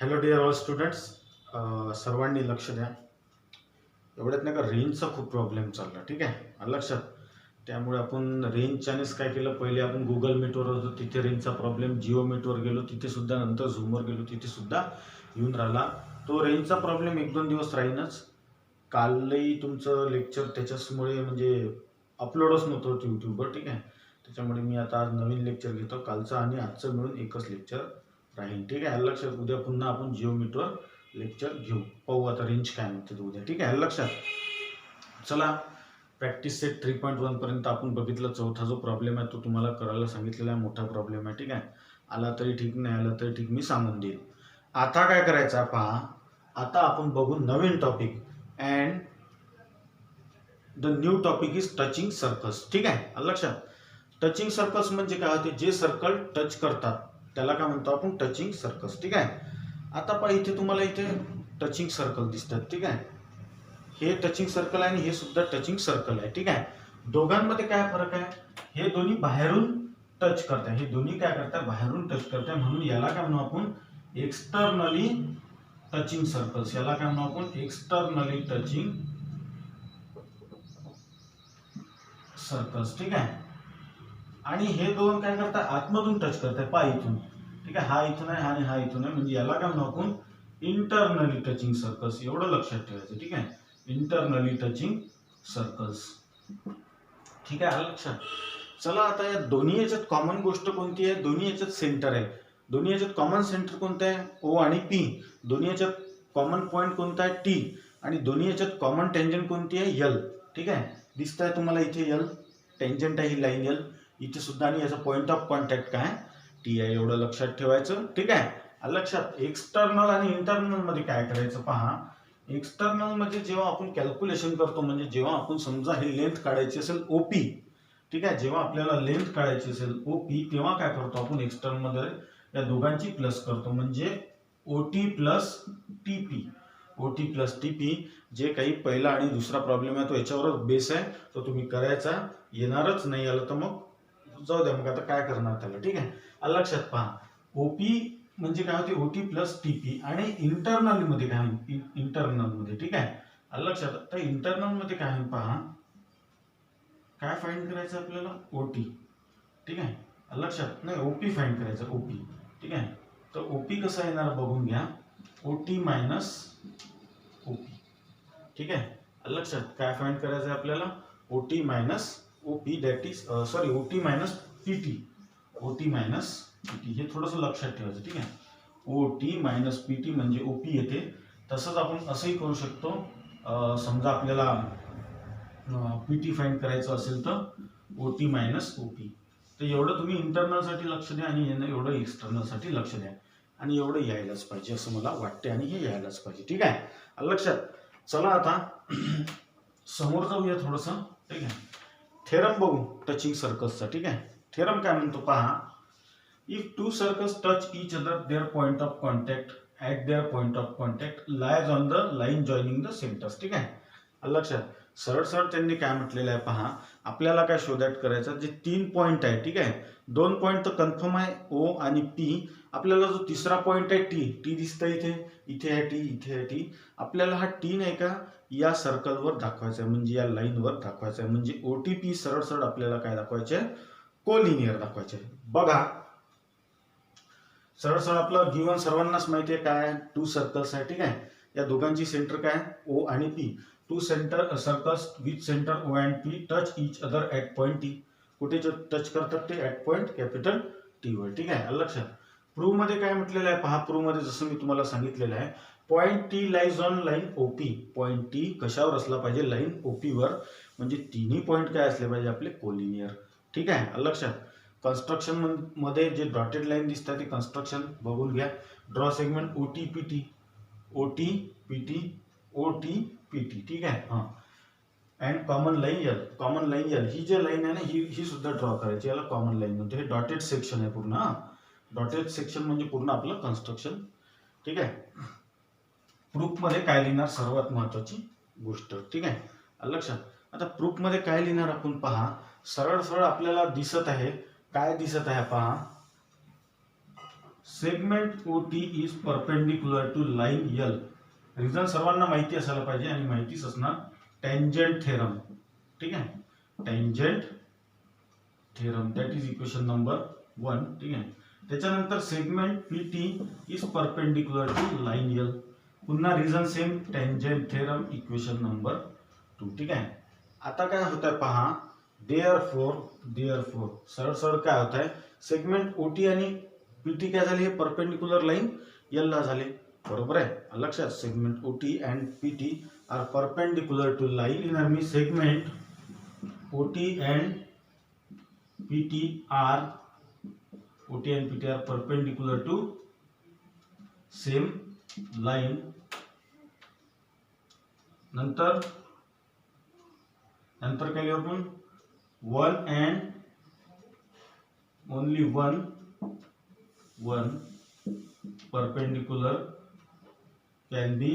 Hello dear all students, सर्वांनी लक्ष द्या. एवढ्यात नाही का रेंजचा खूप प्रॉब्लेम चालला. ठीक आहे, लक्षात. त्यामुळे आपण रेंजच्यानेच काय केलं, पहिले आपण गुगल मीटवर होतो तिथे रेंजचा प्रॉब्लेम, जिओ मीटवर गेलो तिथे सुद्धा, नंतर झूमवर गेलो तिथे सुद्धा येऊन राहिला. तो रेंजचा प्रॉब्लेम 1-2 दिवस राहीनच. कालही तुमचं लेक्चर त्याच्याचमुळे म्हणजे अपलोडच नव्हतं यूट्यूबवर. ठीक आहे, त्याच्यामुळे मी आता आज नवीन लेक्चर घेतो. कालचं आणि आजचं मिळून एकच लेक्चर राहील. ठीक आहे, लक्षात. उद्या पुन्हा आपण जिओ मीटवर लेक्चर घेऊ. पाहू आता रेंज काय म्हणते तो उद्या. ठीक आहे, लक्षात. चला, प्रॅक्टिस सेट 3.1 पर्यंत आपण बघितलं. चौथा जो प्रॉब्लेम आहे तो तुम्हाला करायला सांगितलेला आहे. मोठा प्रॉब्लेम आहे. ठीक आहे, आला तरी ठीक, नाही आला तरी ठीक, मी सांगून देईल. आता काय करायचं पहा. आता आपण बघू नवीन topic. And the new topic is touching circles. ठीक आहे, लक्षात. टचिंग सर्कल्स म्हणजे काय होते, जे सर्कल टच करतात त्याला काय म्हणतो आपण, टचिंग सर्कल्स. ठीक आहे, आता पहा इथे तुम्हाला इथे टचिंग सर्कल दिसतात. ठीक आहे, हे टचिंग सर्कल आहे आणि हे सुद्धा टचिंग सर्कल आहे. ठीक आहे, दोघांमध्ये काय फरक आहे, हे दोन्ही बाहेरून टच करतात, हे दोन्ही काय करतात, बाहेरून टच करतात. म्हणून याला काय म्हणू आपण, एक्सटर्नली टचिंग सर्कल्स. याला काय म्हणू आपण, एक्सटर्नली टचिंग सर्कल्स. ठीक आहे, आणि हे दोन काय करतात, आतमधून टच करतात, पहा इथून. ठीक आहे, हा इथून आहे आणि हा इथून आहे, म्हणजे याला काय म्हणू आपण, इंटरनली टचिंग सर्कल्स. एवढं लक्षात ठेवायचं. ठीक आहे, इंटरनली टचिंग सर्कल्स. ठीक आहे, लक्षात. चला, आता या दोन्ही याच्यात कॉमन गोष्ट कोणती आहे, दोन्ही याच्यात सेंटर आहे. दोन्ही याच्यात कॉमन सेंटर कोणतं आहे, ओ आणि पी. दोन्ही याच्यात कॉमन पॉईंट कोणता आहे, टी. आणि दोन्ही याच्यात कॉमन टेंजंट कोणती आहे, यल. ठीक आहे, दिसत आहे तुम्हाला इथे यल टेंजंट आहे, ही लाईन यल इथे सुद्धा, आणि याचा पॉईंट ऑफ कॉन्टॅक्ट काय, टी आहे. एवढं लक्षात ठेवायचं. ठीक आहे, लक्षात. एक्सटर्नल आणि इंटरनल मध्ये काय करायचं पहा. एक्सटर्नल मध्ये जेव्हा आपण कॅल्क्युलेशन करतो, म्हणजे जेव्हा आपण समजा हे लेंथ काढायची असेल ओपी. ठीक आहे, जेव्हा आपल्याला लेंथ काढायची असेल ओपी, तेव्हा काय करतो आपण, एक्सटर्नल मध्ये या दोघांची प्लस करतो, म्हणजे ओटी प्लस टीपी. ओटी प्लस टीपी. जे काही पहिला आणि दुसरा प्रॉब्लेम आहे तो याच्यावरच बेस आहे, तो तुम्ही करायचा. येणारच नाही आलं तर मग जाऊ द्या, मग आता काय करणार त्याला. ठीक आहे, लक्षात पहा. ओपी म्हणजे काय होते, ओटी प्लस टीपी. आणि इंटरनल मध्ये काय, इंटरनल मध्ये. ठीक आहे, लक्षात. तर इंटरनल मध्ये काय आहे पहा, काय फाइंड करायचं आपल्याला, ओटी. ठीक आहे, लक्षात. नाही, ओपी फाइंड करायचं, ओपी. ठीक आहे, तर ओपी कसं येणार बघून घ्या, ओटी मायनस ओपी. ठीक आहे, लक्षात. काय फाइंड करायचं आहे आपल्याला, ओटी minus OP, that is sorry, ओटी मायनस पीटी. ओटी मायनस पीटी, हे थोडंसं लक्षात ठेवायचं. ठीक आहे, ओटी मायनस पीटी म्हणजे ओपी येते. तसंच आपण असंही करू शकतो, समजा आपल्याला पीटी फाइंड करायचं असेल तर ओटी मायनस ओपी. तर एवढं तुम्ही इंटरनलसाठी लक्ष द्या आणि एवढं एक्सटर्नलसाठी लक्ष द्या, आणि एवढं यायलाच पाहिजे असं मला वाटते, आणि हे यायलाच पाहिजे. ठीक आहे, लक्षात. चला, आता समोर जाऊया थोडंसं. ठीक आहे, थेरम बघू टचिंग सर्कल्सचा. ठीक आहे, थेरम काय म्हणतो पहा. If two circles touch each other, their point of contact at their point of contact lies on the line joining the centers. ठीक आहे, लक्षात. सरळ सरळ त्यांनी काय म्हटलेलं आहे पहा. आपल्याला काय शोधायचं करायचं, जे 3 पॉईंट आहे. ठीक आहे, 2 पॉईंट तर कन्फर्म आहे, ओ आणि पी. आपल्याला जो तिसरा पॉईंट आहे टी, टी दिसतं इथे, इथे आहे टी, इथे आहे टी. आपल्याला हा टी नाही का या सर्कलवर दाखवायचा आहे, म्हणजे या लाईनवर दाखवायचा आहे. म्हणजे ओटीपी सरळ सरळ आपल्याला काय दाखवायचे आहे, कोलिनियर दाखवायचे आहे. बघा, सरळ सरळ आपलं गिवन सर्वांनाच माहिती आहे काय, 2 सर्कल्स आहे. ठीक आहे, या दोघांची सेंटर काय, ओ आणि P. 2 centre circles with centre O and P touch each other at point T. कुठे टच करतात ते, ऍट पॉइंट कॅपिटल टी वर. ठीक आहे, लक्षात. प्रूव्ह मध्ये काय म्हटलेलं आहे पहा. प्रूव्ह मध्ये जसं मी तुम्हाला सांगितलेलं आहे, point T lies on line OP. Point T कशावर असला पाहिजे, लाईन ओपी वर. म्हणजे तिन्ही पॉइंट काय असले पाहिजे आपले, कोलिनियर. ठीक आहे, लक्षात. कन्स्ट्रक्शन मध्ये जे डॉटेड लाईन दिसतात ते कन्स्ट्रक्शन बघून घ्या. Draw segment OT PT, OT PT, OT PT. ठीक आहे, हां. And common line L. Common line L ही जे लाईन आहे ना, ही सुद्धा ड्रॉ करायची. याला कॉमन लाईन म्हणतो. हे डॉटेड सेक्शन आहे पूर्ण. हा, डॉटेड सेक्शन म्हणजे पूर्ण आपलं कन्स्ट्रक्शन. ठीक आहे, प्रूफ मध्ये काय लिहिणार, सर्वात महत्वाची गोष्ट. ठीक आहे, लक्षात. आता प्रूफ मध्ये काय लिहिणार आपण पहा. सरळ सरळ आपल्याला दिसत आहे, काय दिसत आहे पहा, segment OT is perpendicular to line L. Reason सर्वांना माहिती असायला पाहिजे आणि माहितीच असणार टँजंट थेरम. ठीक आहे, tangent theorem that is equation number 1. ठीक आहे, त्याच्यानंतर segment PT is perpendicular to line L. पुन्हा reason same tangent theorem equation number 2. ठीक आहे, आता काय होत आहे पहा. देअरफोर सरळ सरळ काय होत आहे, सेगमेंट ओटी आणि पीटी काय झाले, हे परपेंडिक्युलर लाईन यल ला झाले. बरोबर आहे लक्षात. Segment OT and PT are perpendicular to line in army. Segment OT and PT are perpendicular to same line. नंतर काय लिहू आपण, one and only one perpendicular can be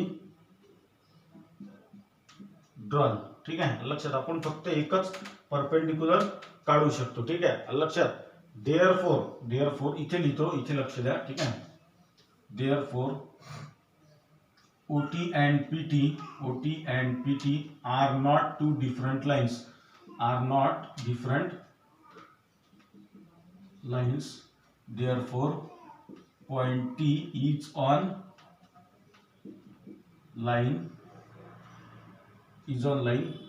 drawn. ठीक आहे लक्षात. आपण फक्त एकच परपेंडिक्युलर काढू शकतो. ठीक आहे लक्षात. देअरफोर इथे लिहितो, इथे लक्ष द्या. ठीक आहे, therefore OT and PT are not two different lines. Therefore, point T is on line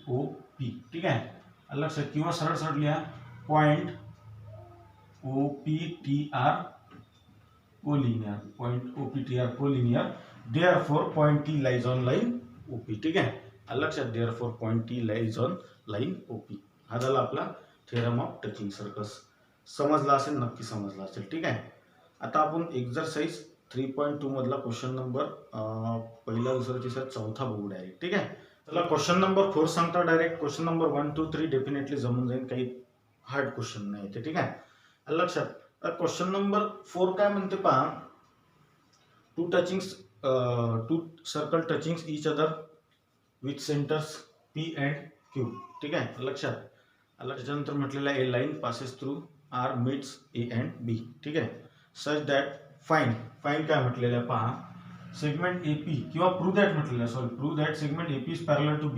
OP. ठीक आहे लक्षात. किंवा सरळ सरळ लिहा point OPTR collinear. Therefore, point T lies on line OP. ठीक आहे लक्षात. Therefore, point T lies on line OP. हा झाला आपला थेरम ऑफ टचिंग सर्कल्स. समजला असेल, नक्की समजला असेल. ठीक आहे, आता आपण एक्सरसाइज 3.2 मधला क्वेश्चन नंबर पहिला, दुसरा, तिसरा, चौथा बघू डायरेक्ट. ठीक आहे, चला क्वेश्चन नंबर 4 सांगता डायरेक्ट. क्वेश्चन नंबर 1, 2, 3 डेफिनेटली जमून जाईल, काही हार्ड क्वेश्चन नाही ते. ठीक आहे लक्षात. क्वेश्चन नंबर 4 काय म्हणते पहा. Two circle touching each other with centers P and Q. ठीक आहे लक्षात. त्याच्यानंतर म्हटलेलं आहे, a line passes through R mids A and B. ठीक आहे, सच दॅट फाइंड काय म्हटलेलं आहे पहा. सेगमेंट AP किंवा prove that segment AP is parallel to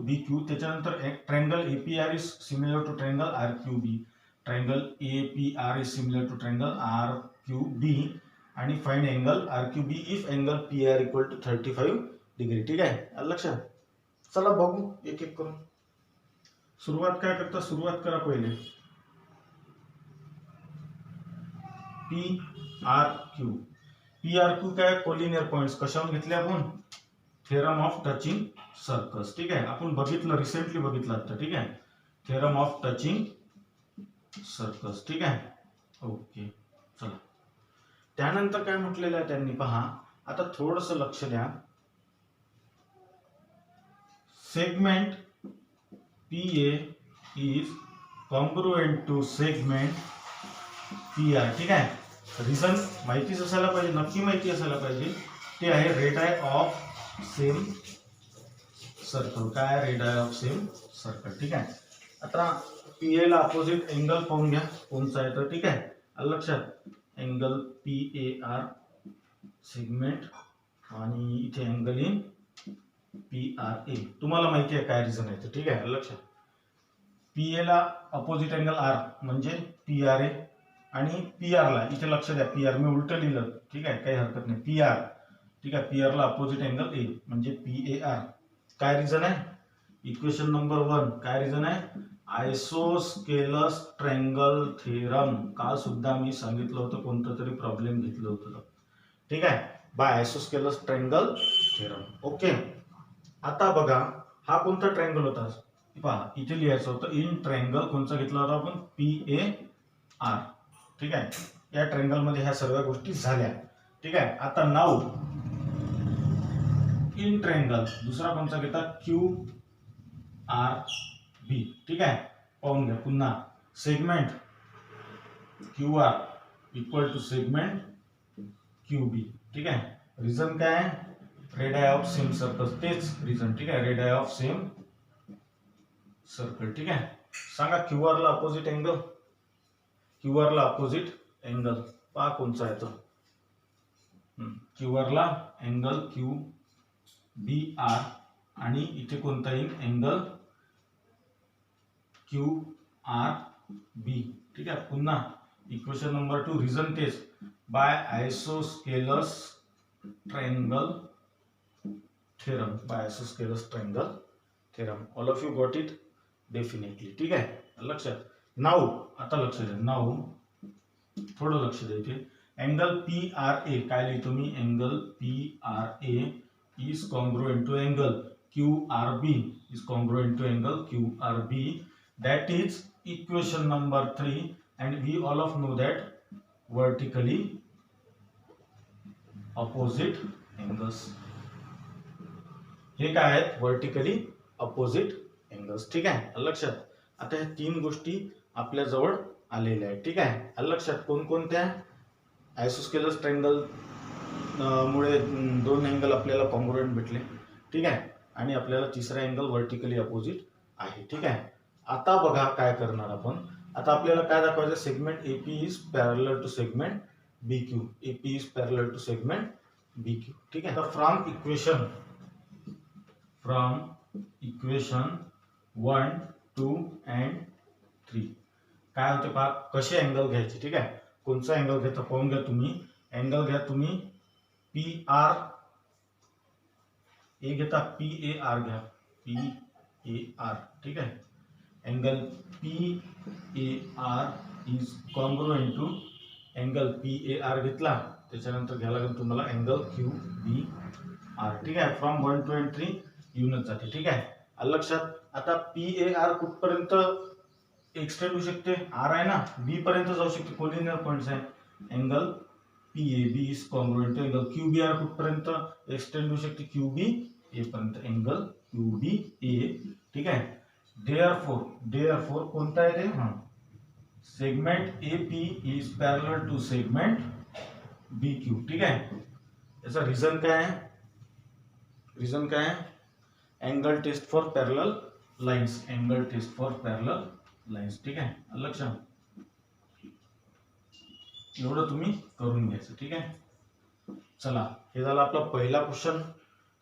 BQ. त्याच्यानंतर एक triangle APR is similar to triangle RQB. Triangle APR is similar to triangle RQB. आणि find angle RQB if angle PR equal to 35 degree. ठीक आहे लक्षात. चला बघू एक एक करून. सुरुवात काय करता, सुरुवात करा पहिले. PRQ काय, कोलिनियर पॉइंट्स. कशावर घेतले आपण, थेरम ऑफ टचिंग सर्कल्स. ठीक आहे, आपण बघितलं, रिसेंटली बघितलं आता. ठीक आहे, थेरम ऑफ टचिंग सर्कल्स. ठीक आहे ओके. चला त्यानंतर काय म्हटलेलं आहे त्यांनी पहा. आता थोडस लक्ष द्या. Segment PA is congruent to segment PR. ठीक आहे, रिझन माहितीच असायला पाहिजे, नक्की माहिती असायला पाहिजे. ते आहे रेडाय ऑफ सेम सर्कल. काय, रेडाय ऑफ सेम सर्कल. ठीक आहे, आता PA ला अपोजिट अँगल पाहून घ्या कोणचा आहे तर. ठीक आहे लक्षात. अँगल PAR सेगमेंट आणि इथे अँगल इन PRA. तुम्हाला माहिती आहे काय रिझन आहे तर. ठीक आहे लक्षात. PA ला अपोजिट अँगल R म्हणजे PRA आणि PR ला इथे लक्ष द्या, PR मी उलट लिहिलं. ठीक आहे, काही हरकत नाही. PR. ठीक आहे, PR ला अपोजिट अँगल A म्हणजे PAR. काय रिझन आहे, इक्वेशन नंबर 1. काय रिझन आहे, आयसोस्केलस ट्रायंगल थेरम. काल सुद्धा मी सांगितलं होतं, कोणतं तरी प्रॉब्लेम घेतलं होतं. ठीक आहे, bye isosceles triangle theorem. Okay, आता बघा हा कोणता ट्रायंगल होता पहा, इथे लिहायचं होतं. इन ट्रायंगल कोणता घेतला होता आपण, PAR. ठीक आहे, या ट्रायंगल मध्ये ह्या सर्व गोष्टी झाल्या. ठीक आहे, आता नाऊ इन ट्रायंगल दुसरा कोणता घेतात, QRB. ठीक आहे, पाहून घ्या पुन्हा. Segment QR equal to segment QB. ठीक आहे, रिझन काय आहे, रेडाय ऑफ सेम सर्कल. तेच रिझन. ठीक आहे, रेडाय ऑफ सेम सर्कल. ठीक आहे, सांगा QR ला अपोजिट अँगल, QR ला अपोजिट अँगल पहा कोणचा आहे तो, क्यू आरला अँगल क्यू बी आर आणि इथे कोणता येईल अँगल क्यू आर बी. ठीक आहे. पुन्हा equation number 2 reason test by isosceles triangle theorem, by isosceles triangle theorem. All of you got it definitely. ठीक आहे. लक्षात. नाऊ आता लक्ष द्या, नाऊ थोडं लक्ष द्या इथे. अँगल पी आर ए काय लिहितो मी, angle P R A is congruent to angle Q R B is congruent to angle Q R B. That is equation number 3 and we all of know that vertically opposite angles. हे काय आहेत, vertically opposite angles. ठीक आहे. लक्षात. आता ह्या तीन गोष्टी आपल्या जवळ आलेल्या आहेत. ठीक आहे. लक्षात. कोणकोणत्या, आयसोस्केलस ट्रायंगल मुळे दोन अँगल आपल्याला कॉन्ग्रुएंट भेटले. ठीक आहे. आणि आपल्याला तिसरा अँगल वर्टिकली अपोजिट आहे. ठीक आहे. आता बघा काय करणार आपण. आता आपल्याला काय दाखवायचं, segment AP is parallel to segment B Q. AP is parallel to segment B Q. ठीक आहे. फ्रॉम इक्वेशन 1, 2 and 3 काय होते पहा, कसे अँगल घ्यायचे. ठीक आहे. कोणचा अँगल घ्यायचा पाहून घ्या तुम्ही. अँगल घ्या तुम्ही पी आर ए घेता, पी ए आर घ्या, पी ए आर. ठीक आहे. Angle P A R is congruent to angle P A R घेतला, त्याच्यानंतर घ्यायला लागेल तुम्हाला अँगल क्यू बी आर. ठीक आहे. फ्रॉम 1, 2 and 3 येऊनच जाते. ठीक आहे. लक्षात. आता पी ए आर कुठपर्यंत एक्सटेंड होऊ शकते, आर आहे ना, बी पर्यंत जाऊ शकते. कोलिनियर पॉइंट्स आहे. Angle P A B is congruent to angle Q B R कुठपर्यंत एक्सटेंड होऊ शकते, क्यू बी ए पर्यंत, अँगल क्यू बी ए. ठीक आहे. देयरफॉर कोणता आहे ते, segment A P is parallel to segment B Q. ठीक आहे. याचा रिझन काय आहे, रिझन काय आहे, angle test for parallel lines, angle test for parallel lines. ठीक आहे. लक्षात. एवढं तुम्ही करून घ्यायचं. ठीक आहे. चला, हे झालं आपला पहिला क्वेश्चन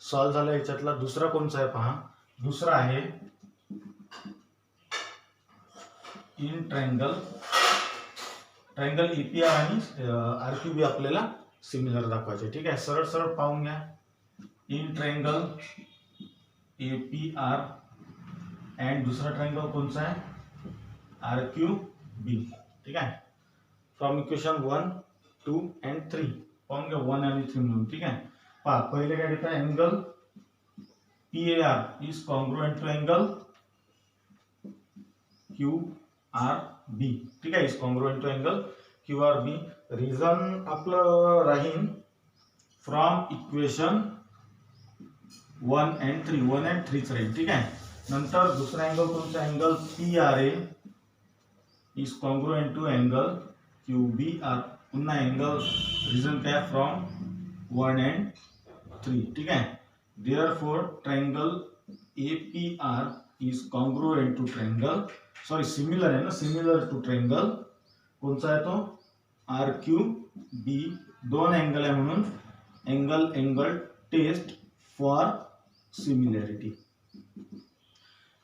सॉल्व्ह झाला. याच्यातला दुसरा कोणचा आहे पहा. दुसरा आहे इन ट्रायंगल एपीआर आणि आरक्यूबी आपल्याला सिमिलर दाखवायचे. ठीक आहे. सरळ सरळ पाहून घ्या. इन ट्रायंगल एपीआर अँड दुसरा ट्रायंगल कोणचा आहे, आरक्यूबी. ठीक आहे. फ्रॉम इक्वेशन 1, 2 and 3 पाहून घ्या, 1 आणि 3 म्हणून. ठीक आहे. पहा, पहिले काय देतात, angle P A R is congruent to angle Q R B. ठीक आहे. Is congruent to angle Q R B. Reason आपलं राहील फ्रॉम इक्वेशन 1 and 3, 1 and 3 राहील. ठीक आहे. नंतर दुसरा अँगल कोणता, angle P R A is congruent to angle Q B R. पुन्हा अँगल रिझन काय, फ्रॉम 1 and 3. ठीक आहे. Therefore triangle A P R is congruent to triangle, sorry similar आहे ना, सिमिलर टू ट्रायंगल कोणचा आहे तो, आर क्यू बी. दोन अँगल आहे म्हणून angle test for similarity,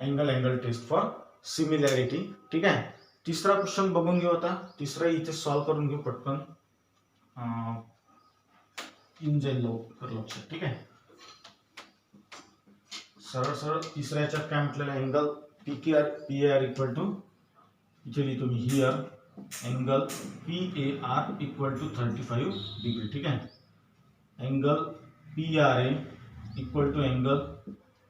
angle test for similarity. ठीक आहे. तिसरा क्वेश्चन बघून घेऊ. आता तिसरा इथे सॉल्व्ह करून घेऊ पटकन, इन जाईल लवकर लक्षात. ठीक आहे. सरळ सरळ तिसऱ्या याच्यात काय म्हटलेलं, angle P A R equal to, इथे लिहितो मी here, angle P A R equal to 35 degree. ठीक आहे. Angle P R A equal to angle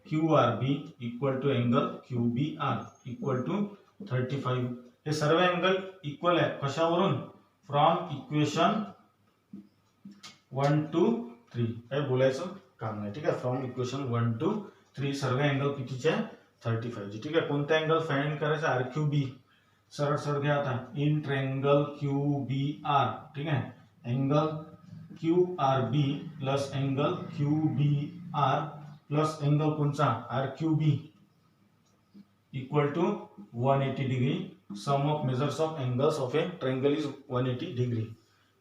Q R B equal to angle Q B R equal to 35. हे सर्व angle equal आहे. कशावरून, from equation 1 to 3. काय बोलायचं काम नाही. ठीक आहे. फ्रॉम इक्वेशन 1 to 3 सर्व अँगल कितीचे आहे, 35. ठीक आहे. कोणता अँगल फाइंड करायचा, आर क्यू बी. सरळ सरळ घ्या आता, in triangle Q B R. ठीक आहे. Angle Q R B plus angle Q B R plus angle कोणचा, R Q B equal to 180 degree. Sum of measures of angles of a triangle is 180 degree.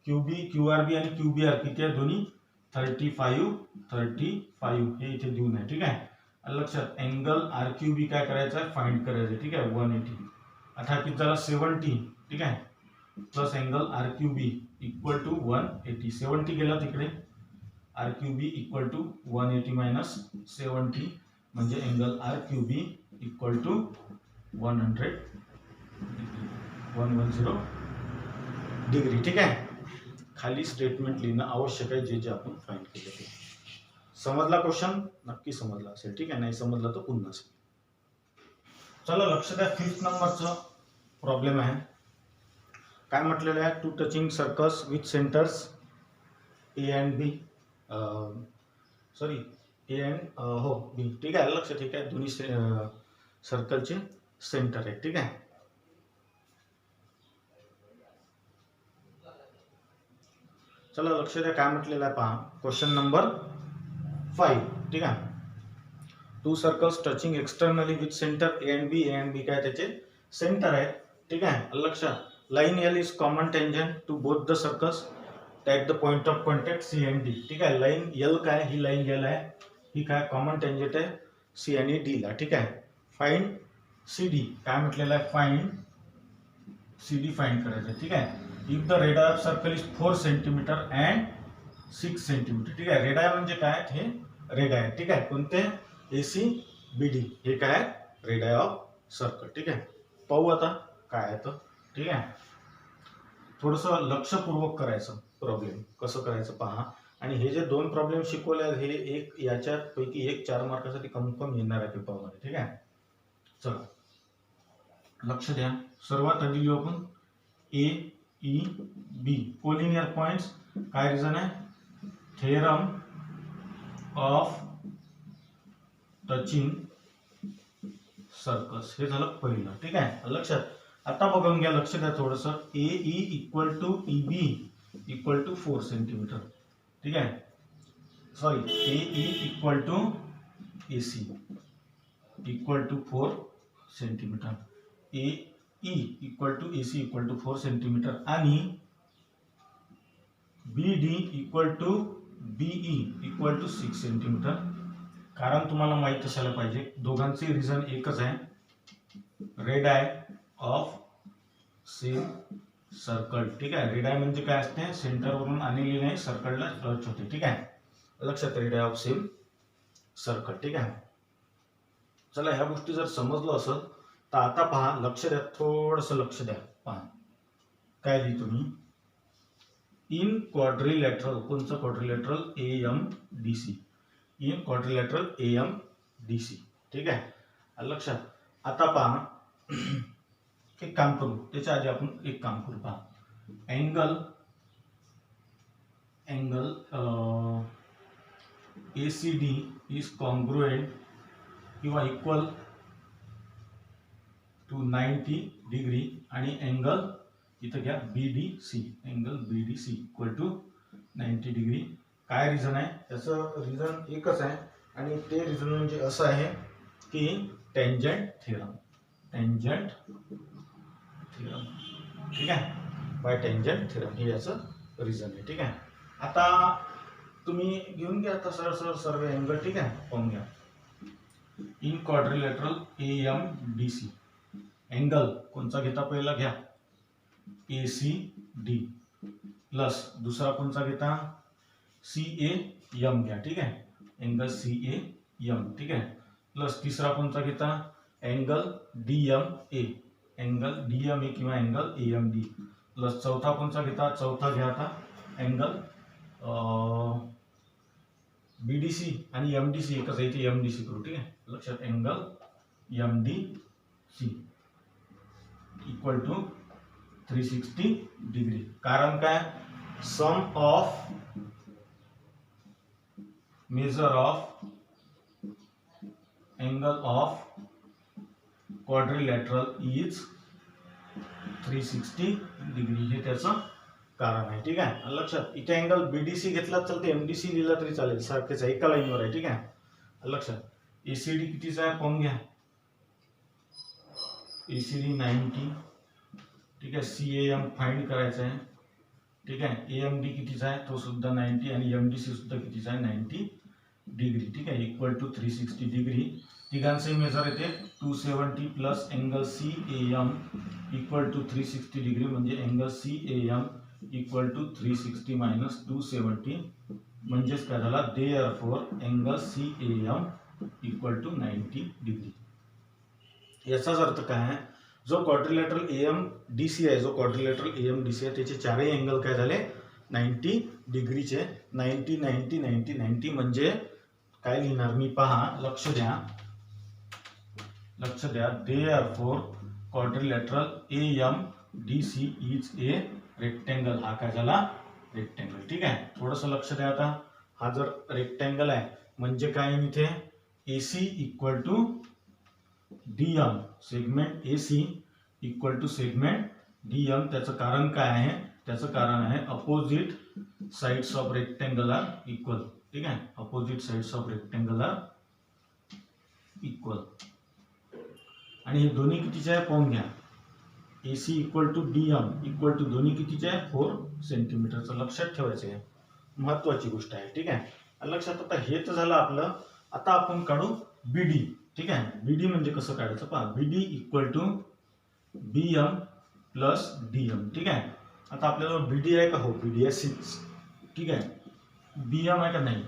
QRB आणि QBR किती आहे दोन्ही 35 हे इथे देऊन आहे. ठीक आहे. लक्षात अँगल RQB काय करायचं आहे फाइंड करायचं. ठीक आहे 180. आता किती झाला 70. ठीक आहे plus angle RQB equal to 180. 70 गेला तिकडे RQB इक्वल टू 180 मायनस 70 म्हणजे angle RQB equal to 110 degree. ठीक आहे. खाली स्टेटमेंट लिहिणं आवश्यक आहे जे जे आपण फाइंड केले ते. समजला क्वेश्चन? नक्की समजला असेल. ठीक आहे. नाही समजला तर पुन्हा चला लक्ष द्या. 5th नंबरचा प्रॉब्लेम आहे. काय म्हटलेलं आहे 2 touching circles with centres A and B. Sorry A and B. ठीक आहे. लक्ष ठीक आहे. दोन्ही सर्कलचे सेंटर आहे. ठीक आहे. चला लक्ष द्या काय म्हटलेलं आहे पहा. Question number 5. ठीक आहे. 2 circles touching externally with centre A and B. A and B काय त्याचे सेंटर आहे. ठीक आहे. लक्षात line L is common tangent to both the circles at the point of contact C and D. ठीक आहे. लाईन L काय ही line L आहे. ही काय कॉमन टेंजंट आहे C आणि D ला. ठीक आहे. फाइंड CD काय म्हटलेलं आहे फाइंड CD फाइंड करायचं. ठीक आहे. If the radius of circle is 4 centimetre and 6 centimetre. ठीक आहे. रेडियस म्हणजे काय हे रेडियस. ठीक आहे. कोणते ACBD हे काय रेडियस ऑफ सर्कल. ठीक आहे. पाहू आता काय आहे तर. ठीक आहे. थोडंसं लक्षपूर्वक करायचं प्रॉब्लेम कसं करायचं पहा. आणि हे जे 2 प्रॉब्लेम शिकवले आहेत हे एक याच्यापैकी एक 4 मार्कासाठी कन्फर्म येणार आहे पेपरमध्ये. ठीक आहे. चला लक्ष द्या. सर्वात आधी लिहू आपण AEB कोलिनियर पॉइंट्स. काय रिझन आहे थेरम ऑफ टचिंग सर्कल्स. हे झालं पहिलं. ठीक आहे. लक्षात आता बघून घ्या. लक्ष द्या थोडंसं. AE equal to EB equal to 4 centimetre. ठीक आहे. Sorry AE equal to AC equal to 4 centimetre. AE equal to AC equal to 4 centimetre आणि BD equal to BE equal to 6 centimetre. कारण तुम्हाला माहित असायला पाहिजे दोघांचे रिझन एकच आहे. Radius of same circle. ठीक आहे. रेडियस म्हणजे काय असते सेंटरवरून आलेली नाही सर्कलला टच होते. ठीक आहे. लक्षात रेडियस ऑफ सेम सर्कल. ठीक आहे. चला ह्या गोष्टी जर समजलं असेल तर आता पहा लक्ष द्या थोडंसं लक्ष द्या. पहा काय लिहितो मी इन क्वाड्रिलॅटरल. कोणचं quadrilateral AMDC. In quadrilateral AMDC. ठीक आहे. लक्षात आता पहा एक काम करू. त्याच्या आधी आपण एक काम करू. पहा अँगल ACD इज कॉन्ग्रुएंट किंवा इक्वल टू 90 डिग्री आणि अँगल इथं घ्या BDC. Angle BDC equal to 90 degree. काय रिझन आहे त्याचं रिझन एकच आहे आणि ते रिझन म्हणजे असं आहे की टेंजंट थेरम. Tangent theorem. ठीक आहे. बाय टेंजंट थेरम हे याचं रिझन आहे. ठीक आहे. आता तुम्ही घेऊन घ्या आता सर्व अँगल. ठीक आहे. पाहून घ्या. इन क्वाड्रिलॅटरल AMDC अँगल कोणचा घेता पहिला घ्या ACD प्लस दुसरा कोणचा घेता CAM घ्या. ठीक आहे. Angle CAM. ठीक आहे. प्लस तिसरा कोणचा घेता अँगल DMA. अँगल DMA किंवा अँगल AMD. प्लस चौथा कोणचा घेता चौथा घ्या आता अँगल BDC आणि MDC एकच आहे. इथे MDC करू. ठीक आहे. लक्षात angle MDC equal to 360 degree. कारण काय sum of measure of angle of quadrilateral is 360 degree. हे त्याचं कारण आहे. ठीक आहे. लक्षात इथे अँगल BDC घेतला चालते MDC लिहिला तरी चालेल सारखेच एका लाईनवर आहे. ठीक आहे. लक्षात ACD कितीचा आहे पाहून घ्या. ACD 90, ठीक आहे. CAM फाइंड करायचं आहे, ठीक आहे. AMD कितीचा आहे तो सुद्धा 90 आणि MDC सुद्धा कितीचा आहे 90 डिग्री, ठीक आहे. Equal to 360 degree. तिघांचे मेजर येते 270 plus angle CAM equal to 360 degree, म्हणजे angle CAM equal to 360 minus 270, म्हणजेच काय झाला, therefore angle CAM equal to 90 degree. याचाच अर्थ काय आहे, जो क्वाड्रिलॅटरल AMDC आहे, जो क्वाड्रिलॅटरल AMDC आहे त्याचे चारही अँगल काय झाले 90 डिग्रीचे. 90 90 90 90 म्हणजे काय लिहिणार मी, पहा, लक्ष द्या, therefore quadrilateral AMDC is a rectangle. हा काय झाला, रेक्टँगल, ठीक आहे. थोडंसं लक्ष द्या आता. हा जर रेक्टँगल आहे म्हणजे काय, इथे AC equal to DM, segment AC equal to segment DM. त्याचं कारण काय आहे, त्याचं कारण आहे opposite sides of rectangle are equal, ठीक आहे. Opposite sides of rectangle are equal. आणि हे दोन्ही कितीचे आहे पाहून घ्या. AC equal to DM equal to दोन्ही कितीचे आहे 4 सेंटीमीटरचं लक्षात ठेवायचं आहे, महत्वाची गोष्ट आहे, ठीक आहे. लक्षात. आता हे तर झालं आपलं. आता आपण काढू BD, ठीक आहे. BD म्हणजे कसं काढायचं पहा. BD equal to BM plus DM, ठीक आहे. आता आपल्याला BD आहे का, हो BD आहे 6, ठीक आहे. BM आहे का नाही,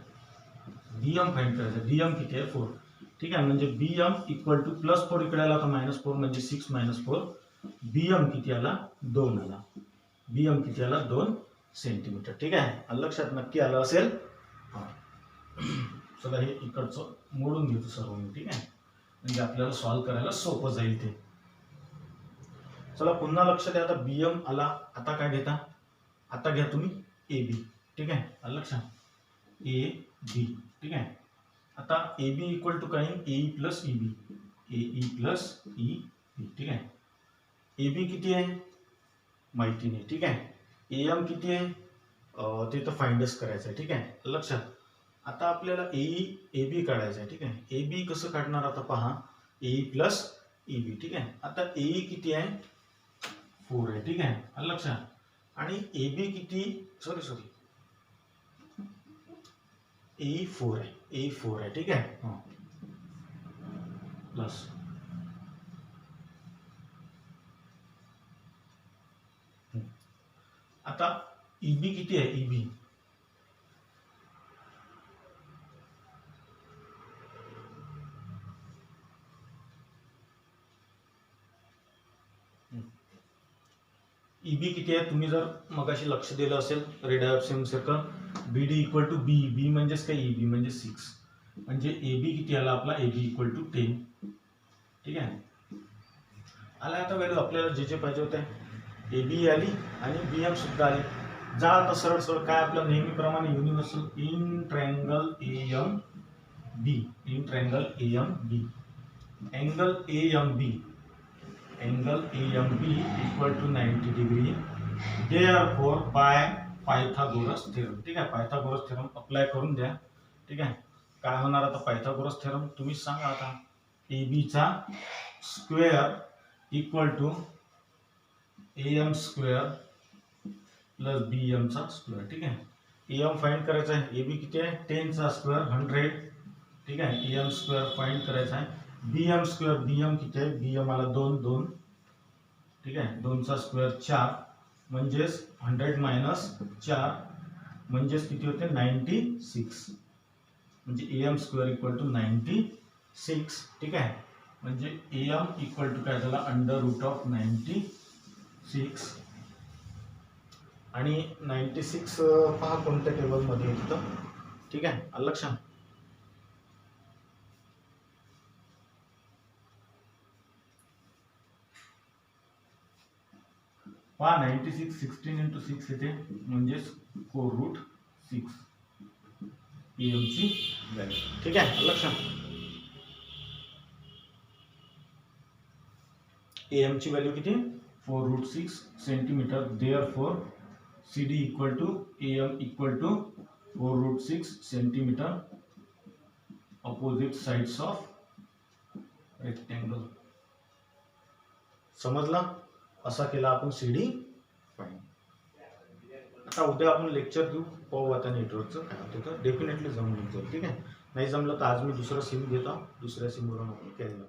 BM फाइंड करायचं. DM किती आहे 4, ठीक आहे. म्हणजे BM इक्वल टू प्लस 4 इकडे आला तर -4 म्हणजे 6 - 4. BM किती आला 2 आला. BM किती आला 2 सेंटीमीटर, ठीक आहे. लक्षात नक्की आलं असेल. चला हे इकडचं मोडून घेतो सर्व मी, ठीक आहे, म्हणजे आपल्याला सॉल्व्ह करायला सोपं जाईल ते. चला पुन्हा लक्ष द्या. आता BM आला. आता काय घेता, आता घ्या तुम्ही AB, ठीक आहे. लक्षात AB, ठीक आहे. आता AB इक्वल टू काय, AE plus EB, AE plus EB, ठीक आहे. AB किती आहे माहिती नाही, ठीक आहे. AM किती आहे ते तर फाइंडच करायचं आहे, ठीक आहे. लक्षात. आता आपल्याला AE AB काढायचं आहे, ठीक आहे. AB कसं काढणार आता पहा, AE प्लस EB, ठीक आहे. आता AE किती आहे 4 आहे, ठीक आहे. लक्षात. आणि AB किती, सॉरी AE 4 आहे, AE 4 आहे, ठीक आहे. प्लस आता EB किती आहे, EB EB किती आहे, तुम्ही जर मगाशी लक्ष दिलं असेल, radii of same circle. BD equal to B म्हणजेच काय, EB म्हणजे 6, म्हणजे AB किती आला आपला, AB इक्वल टू 10, ठीक आहे. आला. आता व्हॅल्यू आपल्याला जे पाहिजे होते, AB आली आणि BM सुद्धा आली. जा आता सरळ सरळ काय आपलं नेहमीप्रमाणे universal in triangle AMB, in triangle AMB, angle AMB equal to 90 degree. Therefore by Pythagoras theorem, ठीक आहे. पायथागोरस थेरम अप्लाय करून द्या, ठीक आहे. काय होणार आता पायथागोरस थेरम तुम्ही सांगा. आता AB चा square equal to AM square plus BM चा स्क्वेअर, ठीक आहे. AM फाइंड करायचा आहे. AB किती आहे 10 चा स्क्वेअर 100, ठीक आहे. AM स्क्वेअर फाइंड करायचा आहे. BM स्क्वेअर, BM किती आहे, BM आला 2, ठीक आहे. 2 चा स्क्वेअर 4, म्हणजेच 100 मायनस 4 म्हणजेच किती होते 96, म्हणजे AM स्क्वेअर इक्वल टू 96, ठीक आहे. म्हणजे AM इक्वल टू काय झाला √96. आणि 96 पहा कोणत्या टेबलमध्ये येतं, ठीक आहे. लक्षात. पहा 96 16 × 6 येते, म्हणजेच 4√6 AM ची व्हॅल्यू, ठीक आहे. लक्षात. AM ची व्हॅल्यू किती 4√6 centimetre. Therefore CD equal to AM equal to 4√6 centimetre opposite sides of rectangle. समजला? असा केला आपण CD फाईंड. आता उद्या आपण लेक्चर देऊ, पाहू आता नेटवर्कचं काय होतं तर डेफिनेटली जमून जाईल. ठीक आहे, नाही जमलं तर आज मी दुसरा सिम घेतो, दुसऱ्या सिमवरून आपण केलं.